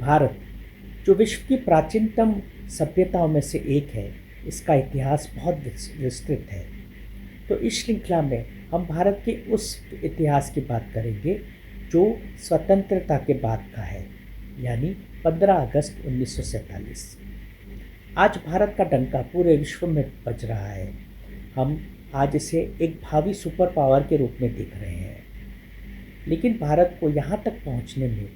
भारत, जो विश्व की प्राचीनतम सभ्यताओं में से एक है, इसका इतिहास बहुत विस्तृत है। तो इस श्रृंखला में हम भारत के उस इतिहास की बात करेंगे जो स्वतंत्रता के बाद का है, यानी 15 अगस्त 1947। आज भारत का डंका पूरे विश्व में बज रहा है। हम आज इसे एक भावी सुपर पावर के रूप में देख रहे हैं। लेकिन भारत को यहाँ तक पहुँचने में,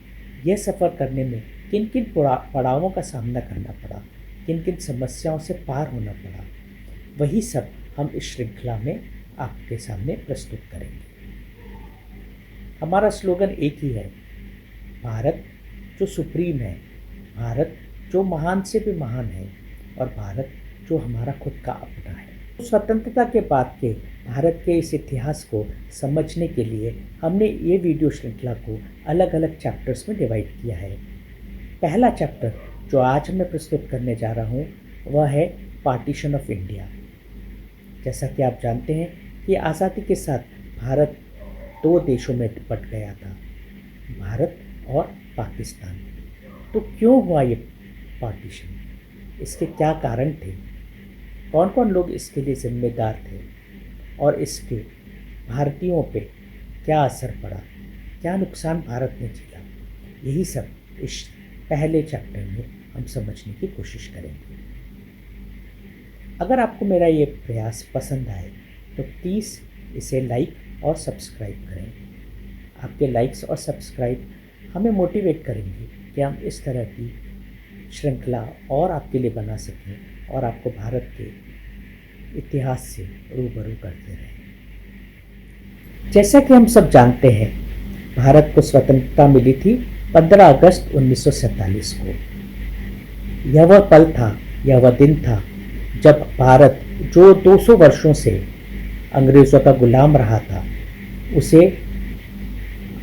यह सफ़र करने में किन किन पड़ावों का सामना करना पड़ा, किन किन समस्याओं से पार होना पड़ा, वही सब हम इस श्रृंखला में आपके सामने प्रस्तुत करेंगे। हमारा स्लोगन एक ही है, भारत जो सुप्रीम है, भारत जो महान से भी महान है, और भारत जो हमारा खुद का अपना है। स्वतंत्रता के बाद के भारत के इस इतिहास को समझने के लिए हमने ये वीडियो श्रृंखला को अलग अलग चैप्टर्स में डिवाइड किया है। पहला चैप्टर जो आज मैं प्रस्तुत करने जा रहा हूँ वह है पार्टीशन ऑफ इंडिया। जैसा कि आप जानते हैं कि आज़ादी के साथ भारत दो देशों में बंट गया था, भारत और पाकिस्तान। तो क्यों हुआ ये पार्टीशन, इसके क्या कारण थे, कौन कौन लोग इसके लिए जिम्मेदार थे, और इसके भारतीयों पे क्या असर पड़ा, क्या नुकसान भारत ने झेला, यही सब इस पहले चैप्टर में हम समझने की कोशिश करेंगे। अगर आपको मेरा ये प्रयास पसंद आए तो प्लीज़ इसे लाइक और सब्सक्राइब करें। आपके लाइक्स और सब्सक्राइब हमें मोटिवेट करेंगे कि हम इस तरह की श्रृंखला और आपके लिए बना सकें और आपको भारत के इतिहास से रूबरू करते रहें। जैसा कि हम सब जानते हैं, भारत को स्वतंत्रता मिली थी 15 अगस्त 1947 को। यह वह पल था, यह वह दिन था जब भारत, जो 200 वर्षों से अंग्रेज़ों का गुलाम रहा था, उसे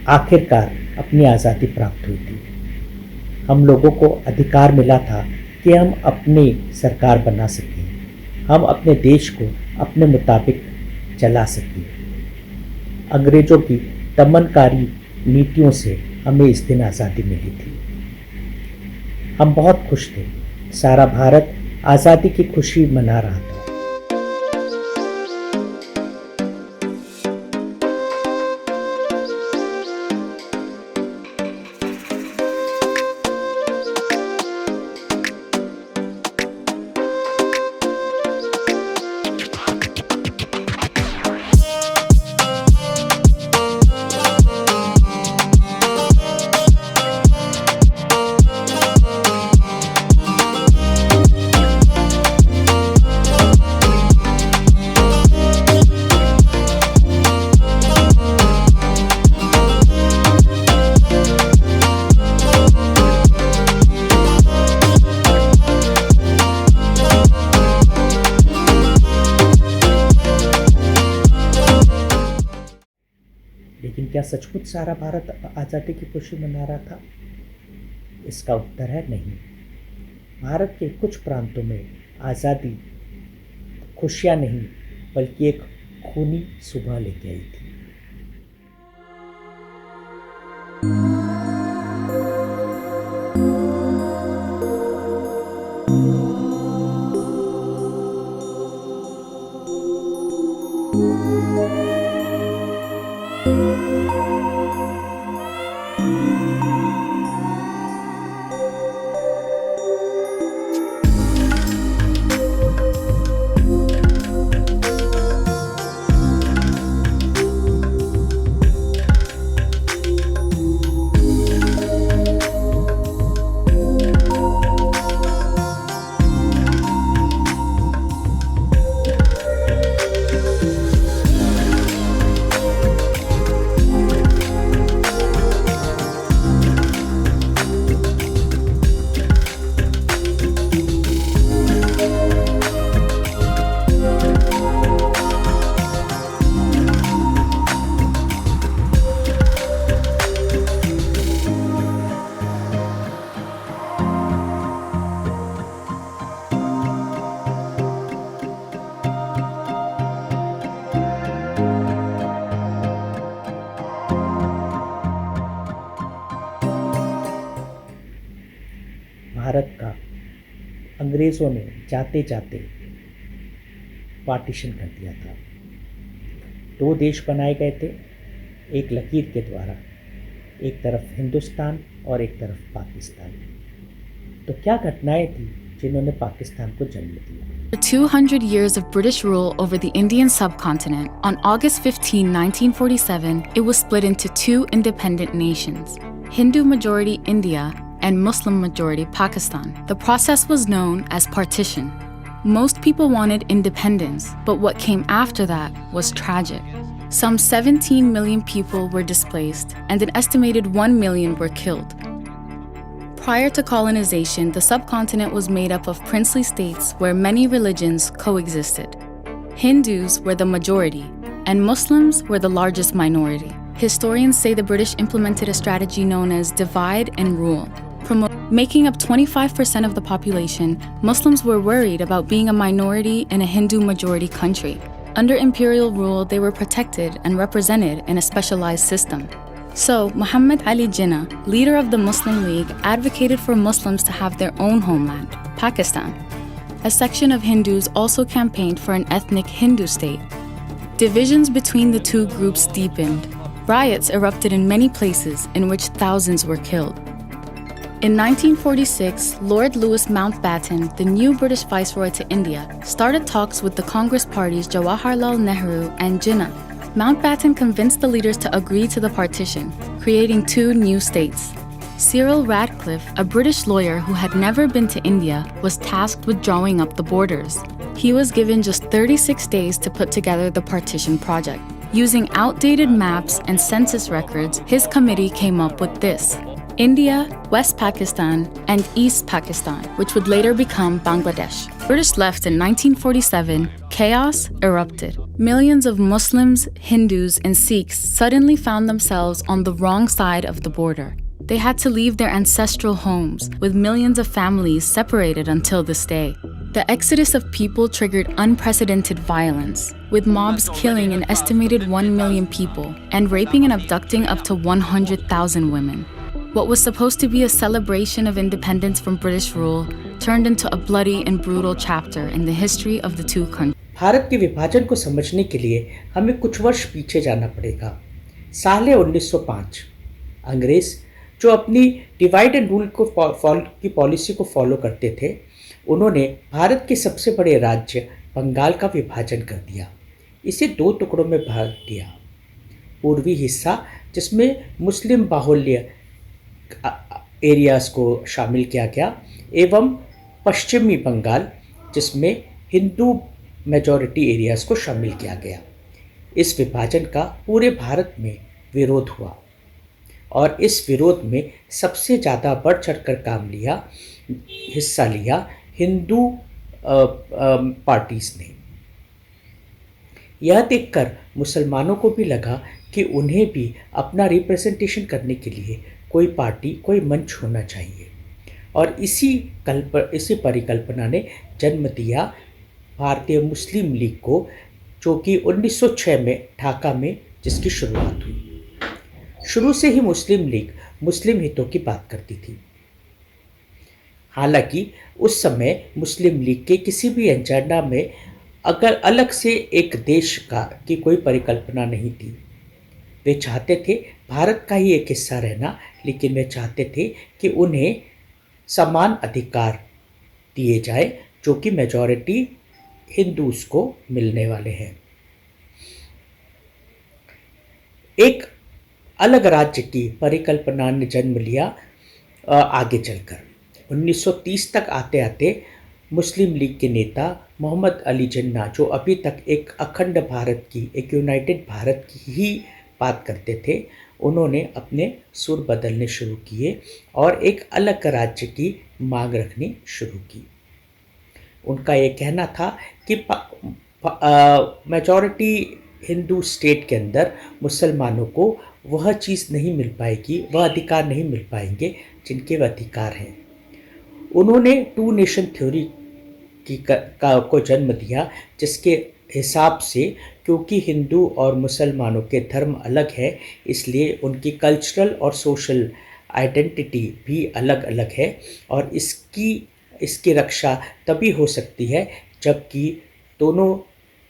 आखिरकार अपनी आज़ादी प्राप्त हुई थी। हम लोगों को अधिकार मिला था कि हम अपनी सरकार बना सकें, हम अपने देश को अपने मुताबिक चला सकें। अंग्रेज़ों की दमनकारी नीतियों से हमें इस दिन आज़ादी मिली थी। हम बहुत खुश थे, सारा भारत आज़ादी की खुशी मना रहा था। लेकिन क्या सचमुच सारा भारत आज़ादी की खुशी मना रहा था? इसका उत्तर है नहीं। भारत के कुछ प्रांतों में आज़ादी खुशियाँ नहीं बल्कि एक खूनी सुबह लेके आई थी। भारत का अंग्रेज़ों ने जाते जाते पार्टीशन कर दिया था। दो देश बनाए गए थे एक लकीर के द्वारा, एक तरफ हिंदुस्तान और एक तरफ पाकिस्तान। तो क्या घटनाएं थी जिन्होंने पाकिस्तान को जन्म दिया? After 200 years of British rule over the Indian subcontinent, on August 15, 1947, it was split into two independent nations, Hindu-majority India and Muslim-majority Pakistan. The process was known as partition. Most people wanted independence, but what came after that was tragic. Some 17 million people were displaced, and an estimated 1 million were killed. Prior to colonization, the subcontinent was made up of princely states where many religions coexisted. Hindus were the majority, and Muslims were the largest minority. Historians say the British implemented a strategy known as divide and rule. Making up 25% of the population, Muslims were worried about being a minority in a Hindu-majority country. Under imperial rule, they were protected and represented in a specialized system. So, Muhammad Ali Jinnah, leader of the Muslim League, advocated for Muslims to have their own homeland, Pakistan. A section of Hindus also campaigned for an ethnic Hindu state. Divisions between the two groups deepened. Riots erupted in many places in which thousands were killed. In 1946, Lord Louis Mountbatten, the new British Viceroy to India, started talks with the Congress parties Jawaharlal Nehru and Jinnah. Mountbatten convinced the leaders to agree to the partition, creating two new states. Cyril Radcliffe, a British lawyer who had never been to India, was tasked with drawing up the borders. He was given just 36 days to put together the partition project. Using outdated maps and census records, his committee came up with this: India, West Pakistan, and East Pakistan, which would later become Bangladesh. British left in 1947, chaos erupted. Millions of Muslims, Hindus, and Sikhs suddenly found themselves on the wrong side of the border. They had to leave their ancestral homes, with millions of families separated until this day. The exodus of people triggered unprecedented violence, with mobs killing an estimated 1 million people and raping and abducting up to 100,000 women. What was supposed to be a celebration of independence from British rule turned into a bloody and brutal chapter in the history of the two countries. Bharat के विभाजन को समझने के लिए हमें कुछ वर्ष पीछे जाना पड़ेगा। साल 1905 अंग्रेज जो अपनी डिवाइड एंड रूल की पॉलिसी को फॉलो करते थे, उन्होंने भारत के सबसे बड़े राज्य बंगाल का विभाजन कर दिया। इसे दो टुकड़ों में भाग दिया। पूर्वी हिस्सा जिसमें मुस्लिम बाहुल्य एरियाज़ को शामिल किया गया, एवं पश्चिमी बंगाल जिसमें हिंदू मेजॉरिटी एरियाज़ को शामिल किया गया। इस विभाजन का पूरे भारत में विरोध हुआ और इस विरोध में सबसे ज़्यादा बढ़ चढ़कर हिस्सा लिया हिंदू पार्टीज़ ने। यह देखकर मुसलमानों को भी लगा कि उन्हें भी अपना रिप्रेजेंटेशन करने के लिए कोई पार्टी, कोई मंच होना चाहिए, और इसी परिकल्पना ने जन्म दिया भारतीय मुस्लिम लीग को, जो कि 1906 में ढाका में जिसकी शुरुआत हुई। शुरू से ही मुस्लिम लीग मुस्लिम हितों की बात करती थी। हालांकि उस समय मुस्लिम लीग के किसी भी एजेंडा में अगर अलग से एक देश की कोई परिकल्पना नहीं थी। वे चाहते थे भारत का ही एक हिस्सा रहना, लेकिन वे चाहते थे कि उन्हें समान अधिकार दिए जाए जो कि मेजॉरिटी हिंदूज को मिलने वाले हैं। एक अलग राज्य की परिकल्पना ने जन्म लिया आगे चलकर। 1930 तक आते आते मुस्लिम लीग के नेता मोहम्मद अली जिन्ना, जो अभी तक एक अखंड भारत की, एक यूनाइटेड भारत की ही बात करते थे, उन्होंने अपने सुर बदलने शुरू किए और एक अलग राज्य की मांग रखनी शुरू की। उनका ये कहना था कि मेजॉरिटी हिंदू स्टेट के अंदर मुसलमानों को वह चीज़ नहीं मिल पाएगी, वह अधिकार नहीं मिल पाएंगे जिनके वह अधिकार हैं। उन्होंने टू नेशन थ्योरी को जन्म दिया, जिसके हिसाब से क्योंकि हिंदू और मुसलमानों के धर्म अलग है, इसलिए उनकी कल्चरल और सोशल आइडेंटिटी भी अलग अलग है और इसकी रक्षा तभी हो सकती है जबकि दोनों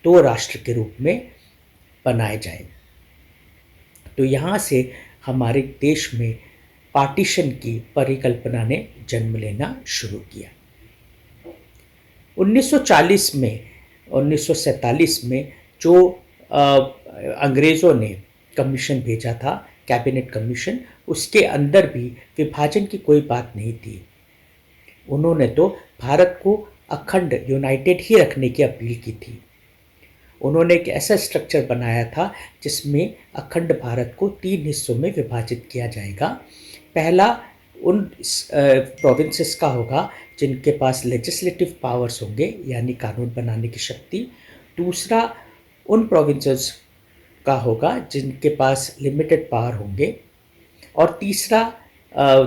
दो राष्ट्र के रूप में बनाए जाएं। तो यहाँ से हमारे देश में पार्टीशन की परिकल्पना ने जन्म लेना शुरू किया। 1940 में 1947 में जो अंग्रेज़ों ने कमीशन भेजा था, कैबिनेट कमीशन, उसके अंदर भी विभाजन की कोई बात नहीं थी। उन्होंने तो भारत को अखंड यूनाइटेड ही रखने की अपील की थी। उन्होंने एक ऐसा स्ट्रक्चर बनाया था जिसमें अखंड भारत को 3 हिस्सों में विभाजित किया जाएगा। पहला उन प्रोविंसेस का होगा जिनके पास लेजिस्लेटिव पावर्स होंगे, यानी कानून बनाने की शक्ति। दूसरा उन प्रोविंसेस का होगा जिनके पास लिमिटेड पावर होंगे। और तीसरा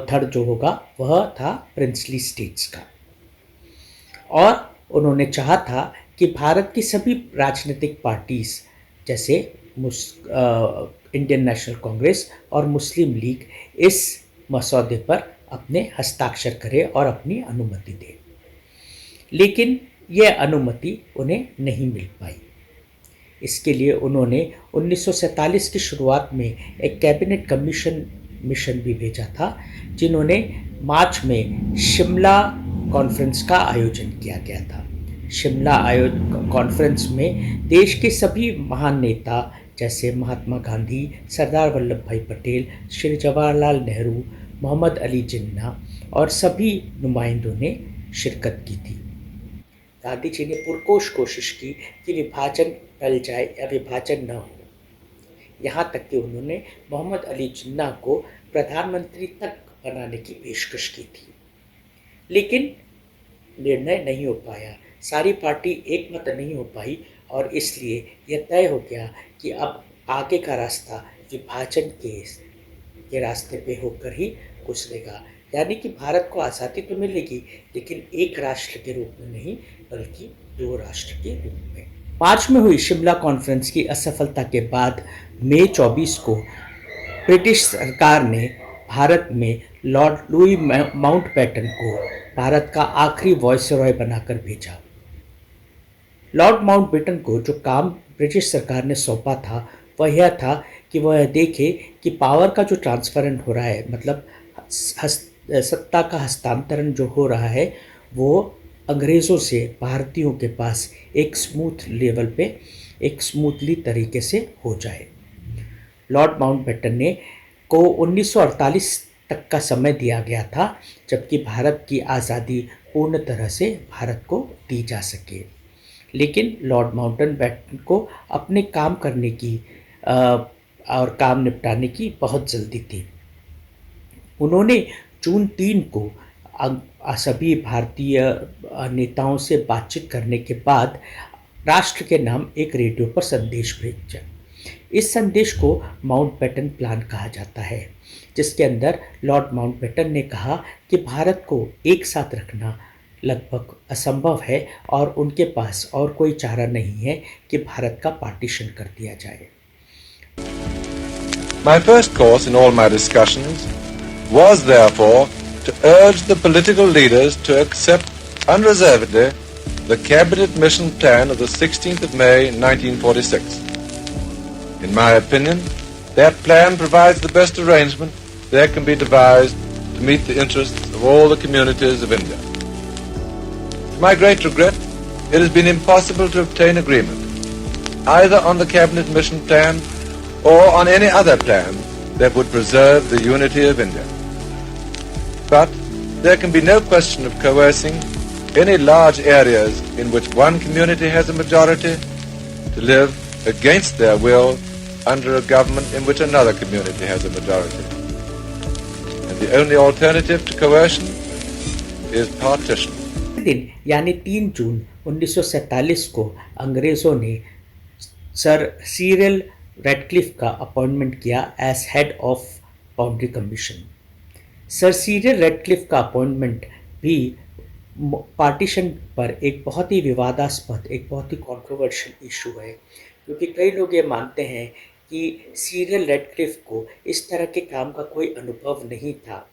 थर्ड जो होगा वह था प्रिंसली स्टेट्स का। और उन्होंने चाहा था कि भारत की सभी राजनीतिक पार्टीज जैसे इंडियन नेशनल कांग्रेस और मुस्लिम लीग इस मसौदे पर अपने हस्ताक्षर करें और अपनी अनुमति दें, लेकिन यह अनुमति उन्हें नहीं मिल पाई। इसके लिए उन्होंने 1947 की शुरुआत में एक कैबिनेट कमीशन मिशन भी भेजा था, जिन्होंने मार्च में शिमला कॉन्फ्रेंस का आयोजन किया गया था। शिमला कॉन्फ्रेंस में देश के सभी महान नेता जैसे महात्मा गांधी, सरदार वल्लभ भाई पटेल, श्री जवाहरलाल नेहरू, मोहम्मद अली जिन्ना और सभी नुमाइंदों ने शिरकत की थी। गांधी जी ने पुरकोश कोशिश की कि विभाजन टल जाए या विभाजन न हो। यहाँ तक कि उन्होंने मोहम्मद अली जिन्ना को प्रधानमंत्री तक बनाने की पेशकश की थी, लेकिन निर्णय नहीं हो पाया। सारी पार्टी एक मत नहीं हो पाई और इसलिए यह तय हो गया कि अब आगे का रास्ता विभाजन के रास्ते पे होकर ही गुजरेगा, यानी कि भारत को आज़ादी तो मिलेगी लेकिन एक राष्ट्र के रूप में नहीं बल्कि दो राष्ट्र के रूप में। मार्च में हुई शिमला कॉन्फ्रेंस की असफलता के बाद मई 24 को ब्रिटिश सरकार ने भारत में लॉर्ड लुई माउंटबेटन को भारत का आखिरी वॉइसरॉय बनाकर भेजा। लॉर्ड माउंटबेटन को जो काम ब्रिटिश सरकार ने सौंपा था वह यह था कि वह देखे कि पावर का जो ट्रांसफरेंट हो रहा है, मतलब सत्ता का हस्तांतरण जो हो रहा है, वो अंग्रेज़ों से भारतीयों के पास एक स्मूथ लेवल पे, एक स्मूथली तरीके से हो जाए। लॉर्ड माउंटबेटन ने को 1948 तक का समय दिया गया था, जबकि भारत की आज़ादी पूर्ण तरह से भारत को दी जा सके। लेकिन लॉर्ड माउंटबेटन को अपने काम करने की और काम निपटाने की बहुत जल्दी थी। उन्होंने जून 3 को सभी भारतीय नेताओं से बातचीत करने के बाद राष्ट्र के नाम एक रेडियो पर संदेश भेजा। इस संदेश को माउंटबेटन प्लान कहा जाता है, जिसके अंदर लॉर्ड माउंटबेटन ने कहा कि भारत को एक साथ रखना लगभग असंभव है और उनके पास और कोई चारा नहीं है कि भारत का पार्टीशन कर दिया जाए। My first course in all my discussions was therefore to urge the political leaders to accept unreservedly the Cabinet Mission Plan of the 16th of May 1946. In my opinion, that plan provides the best arrangement that can be devised to meet the interests of all the communities of India. To my great regret, it has been impossible to obtain agreement, either on the Cabinet Mission Plan or on any other plan that would preserve the unity of India. But there can be no question of coercing any large areas in which one community has a majority to live against their will under a government in which another community has a majority. And the only alternative to coercion is partition. दिन यानी 3 जून 1947 को अंग्रेज़ों ने sir Cyril Radcliffe का appointment किया as head of boundary commission. Sir Cyril Radcliffe का appointment भी partition पर एक बहुत ही विवादास्पद, एक बहुत ही कंट्रोवर्शियल इशू है, क्योंकि कई लोग ये मानते हैं कि सीरियल रेडक्लिफ को इस तरह के काम का कोई अनुभव नहीं था।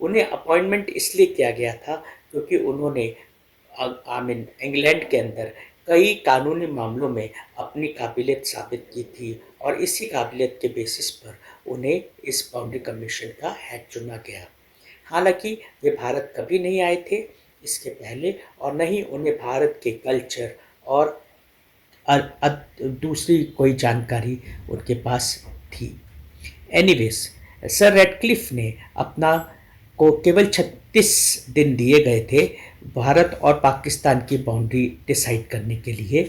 उन्हें अपॉइंटमेंट इसलिए किया गया था क्योंकि उन्होंने इंग्लैंड के अंदर कई कानूनी मामलों में अपनी काबिलियत साबित की थी और इसी काबिलियत के बेसिस पर उन्हें इस बाउंड्री कमीशन का हेड चुना गया। हालांकि वे भारत कभी नहीं आए थे इसके पहले और न ही उन्हें भारत के कल्चर और दूसरी कोई जानकारी उनके पास थी। एनीवेज, सर रेडक्लिफ ने अपना को केवल 36 दिन दिए गए थे भारत और पाकिस्तान की बाउंड्री डिसाइड करने के लिए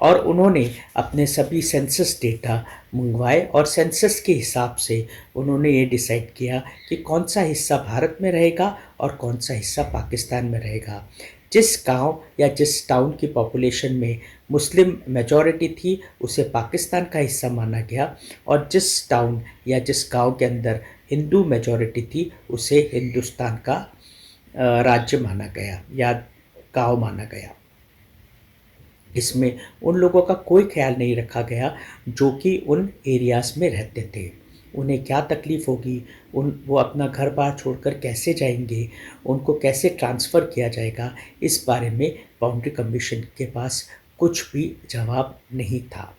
और उन्होंने अपने सभी सेंसस डेटा मंगवाए और सेंसस के हिसाब से उन्होंने ये डिसाइड किया कि कौन सा हिस्सा भारत में रहेगा और कौन सा हिस्सा पाकिस्तान में रहेगा। जिस गांव या जिस टाउन की पॉपुलेशन में मुस्लिम मेजॉरिटी थी उसे पाकिस्तान का हिस्सा माना गया और जिस टाउन या जिस गांव के अंदर हिंदू मेजॉरिटी थी उसे हिंदुस्तान का राज्य माना गया या गांव माना गया। इसमें उन लोगों का कोई ख्याल नहीं रखा गया जो कि उन एरियाज़ में रहते थे। उन्हें क्या तकलीफ़ होगी, वो अपना घर बार छोड़कर कैसे जाएंगे, उनको कैसे ट्रांसफ़र किया जाएगा, इस बारे में बाउंड्री कमीशन के पास कुछ भी जवाब नहीं था।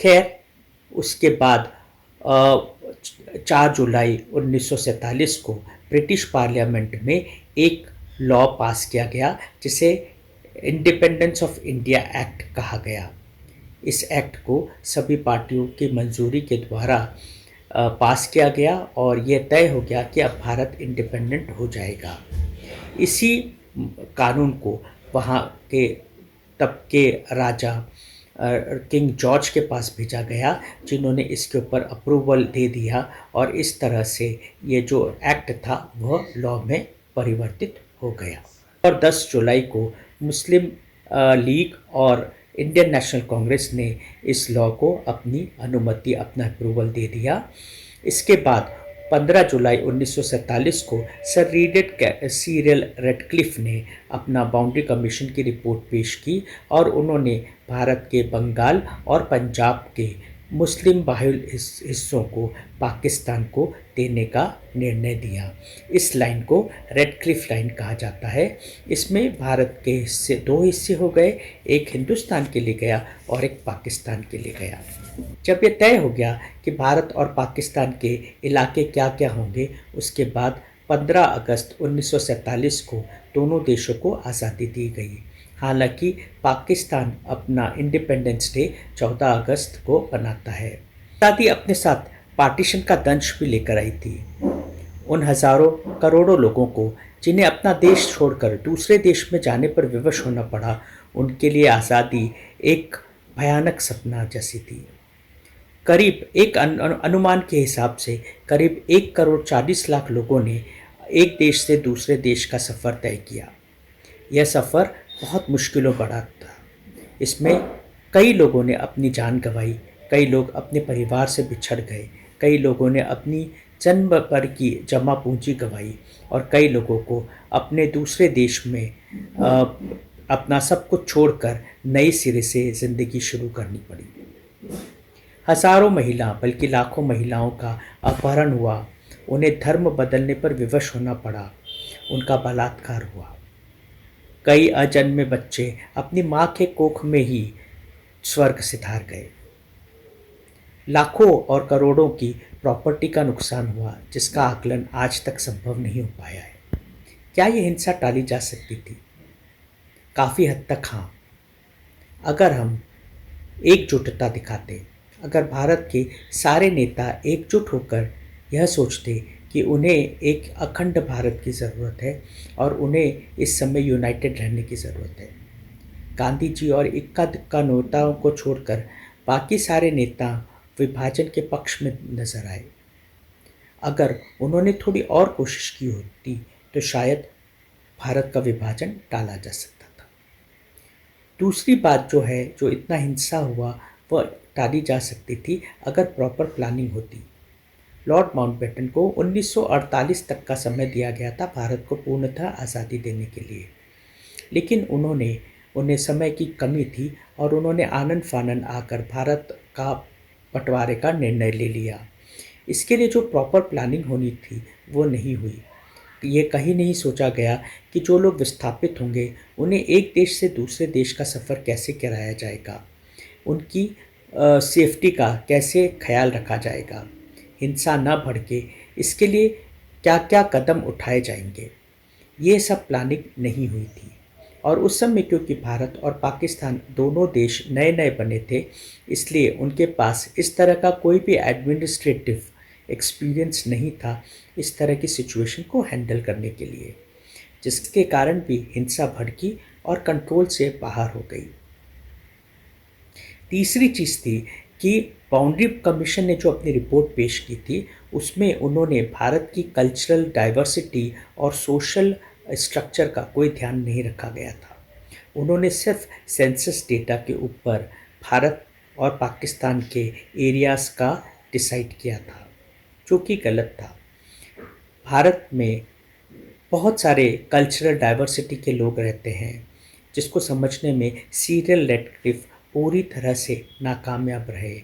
खैर, उसके बाद 4 जुलाई 1947 को ब्रिटिश पार्लियामेंट में एक लॉ पास किया गया जिसे इंडिपेंडेंस ऑफ इंडिया एक्ट कहा गया। इस एक्ट को सभी पार्टियों की मंजूरी के द्वारा पास किया गया और यह तय हो गया कि अब भारत इंडिपेंडेंट हो जाएगा। इसी कानून को वहाँ के तब के राजा किंग जॉर्ज के पास भेजा गया जिन्होंने इसके ऊपर अप्रूवल दे दिया और इस तरह से ये जो एक्ट था वह लॉ में परिवर्तित हो गया। और 10 जुलाई को मुस्लिम लीग और इंडियन नेशनल कांग्रेस ने इस लॉ को अपनी अनुमति, अपना अप्रूवल दे दिया। इसके बाद 15 जुलाई 1947 को सर सीरियल रेडक्लिफ ने अपना बाउंड्री कमीशन की रिपोर्ट पेश की और उन्होंने भारत के बंगाल और पंजाब के मुस्लिम बाहुल हिस्सों को पाकिस्तान को देने का निर्णय दिया। इस लाइन को रेडक्लिफ लाइन कहा जाता है। इसमें भारत के हिस्से 2 हिस्से हो गए, एक हिंदुस्तान के लिए गया और एक पाकिस्तान के लिए गया। जब ये तय हो गया कि भारत और पाकिस्तान के इलाके क्या क्या होंगे, उसके बाद 15 अगस्त 1947 को दोनों देशों को आज़ादी दी गई। हालांकि पाकिस्तान अपना इंडिपेंडेंस डे 14 अगस्त को मनाता है। आज़ादी अपने साथ पार्टीशन का दंश भी लेकर आई थी। उन हज़ारों करोड़ों लोगों को जिन्हें अपना देश छोड़कर दूसरे देश में जाने पर विवश होना पड़ा, उनके लिए आज़ादी एक भयानक सपना जैसी थी। करीब एक अनुमान के हिसाब से करीब 1 करोड़ 40 लाख लोगों ने एक देश से दूसरे देश का सफ़र तय किया। यह सफ़र बहुत मुश्किलों भरा था। इसमें कई लोगों ने अपनी जान गंवाई, कई लोग अपने परिवार से बिछड़ गए, कई लोगों ने अपनी जन्म भर की जमा पूंजी गंवाई और कई लोगों को अपने दूसरे देश में अपना सब कुछ छोड़कर नए सिरे से ज़िंदगी शुरू करनी पड़ी। हज़ारों महिला, बल्कि लाखों महिलाओं का अपहरण हुआ, उन्हें धर्म बदलने पर विवश होना पड़ा, उनका बलात्कार हुआ। कई अजन्मे बच्चे अपनी माँ के कोख में ही स्वर्ग सिधार गए। लाखों और करोड़ों की प्रॉपर्टी का नुकसान हुआ जिसका आकलन आज तक संभव नहीं हो पाया है। क्या ये हिंसा टाली जा सकती थी? काफ़ी हद तक हाँ। अगर हम एकजुटता दिखाते, अगर भारत के सारे नेता एकजुट होकर यह सोचते कि उन्हें एक अखंड भारत की ज़रूरत है और उन्हें इस समय यूनाइटेड रहने की ज़रूरत है। गांधी जी और इक्का दुक्का नेताओं को छोड़कर बाकी सारे नेता विभाजन के पक्ष में नजर आए। अगर उन्होंने थोड़ी और कोशिश की होती तो शायद भारत का विभाजन टाला जा सकता था। दूसरी बात जो है, जो इतना हिंसा हुआ वह टाली जा सकती थी अगर प्रॉपर प्लानिंग होती। लॉर्ड माउंटबेटन को 1948 तक का समय दिया गया था भारत को पूर्णतः आज़ादी देने के लिए, लेकिन उन्हें समय की कमी थी और उन्होंने आनन फानन आकर भारत का बंटवारे का निर्णय ले लिया। इसके लिए जो प्रॉपर प्लानिंग होनी थी वो नहीं हुई। ये कहीं नहीं सोचा गया कि जो लोग विस्थापित होंगे उन्हें एक देश से दूसरे देश का सफ़र कैसे कराया जाएगा, उनकी सेफ्टी का कैसे ख्याल रखा जाएगा, हिंसा न भड़के इसके लिए क्या क्या कदम उठाए जाएंगे। ये सब प्लानिंग नहीं हुई थी। और उस समय क्योंकि भारत और पाकिस्तान दोनों देश नए नए बने थे, इसलिए उनके पास इस तरह का कोई भी एडमिनिस्ट्रेटिव एक्सपीरियंस नहीं था इस तरह की सिचुएशन को हैंडल करने के लिए, जिसके कारण भी हिंसा भड़की और कंट्रोल से बाहर हो गई। तीसरी चीज़ थी कि बाउंड्री कमीशन ने जो अपनी रिपोर्ट पेश की थी उसमें उन्होंने भारत की कल्चरल डाइवर्सिटी और सोशल स्ट्रक्चर का कोई ध्यान नहीं रखा गया था। उन्होंने सिर्फ सेंसस डेटा के ऊपर भारत और पाकिस्तान के एरियाज़ का डिसाइड किया था, जो कि गलत था। भारत में बहुत सारे कल्चरल डाइवर्सिटी के लोग रहते हैं, जिसको समझने में सीरियल नेगेटिव पूरी तरह से नाकामयाब रहे,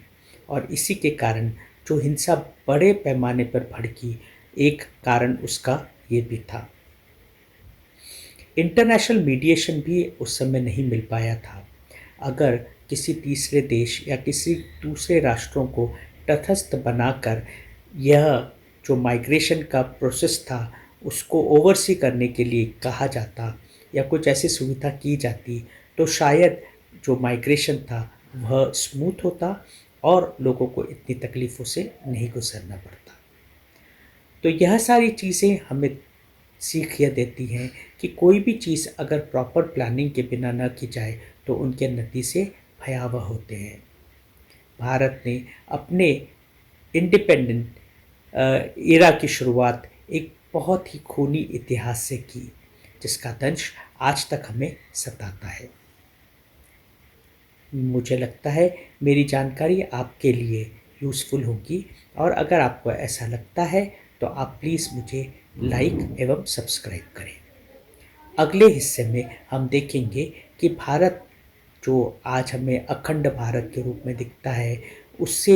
और इसी के कारण जो हिंसा बड़े पैमाने पर भड़की, एक कारण उसका ये भी था। इंटरनेशनल मीडिएशन भी उस समय नहीं मिल पाया था। अगर किसी तीसरे देश या किसी दूसरे राष्ट्रों को तटस्थ बनाकर यह जो माइग्रेशन का प्रोसेस था उसको ओवरसी करने के लिए कहा जाता या कुछ ऐसी सुविधा की जाती, तो शायद जो माइग्रेशन था वह स्मूथ होता और लोगों को इतनी तकलीफ़ों से नहीं गुजरना पड़ता। तो यह सारी चीज़ें हमें सीख यह देती हैं कि कोई भी चीज़ अगर प्रॉपर प्लानिंग के बिना न की जाए तो उनके नतीजे भयावह होते हैं। भारत ने अपने इंडिपेंडेंट एरा की शुरुआत एक बहुत ही खूनी इतिहास से की, जिसका दंश आज तक हमें सताता है। मुझे लगता है मेरी जानकारी आपके लिए यूज़फुल होगी, और अगर आपको ऐसा लगता है तो आप प्लीज़ मुझे लाइक एवं सब्सक्राइब करें। अगले हिस्से में हम देखेंगे कि भारत जो आज हमें अखंड भारत के रूप में दिखता है, उससे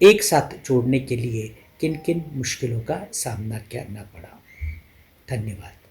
एक साथ जोड़ने के लिए किन किन मुश्किलों का सामना करना पड़ा। धन्यवाद।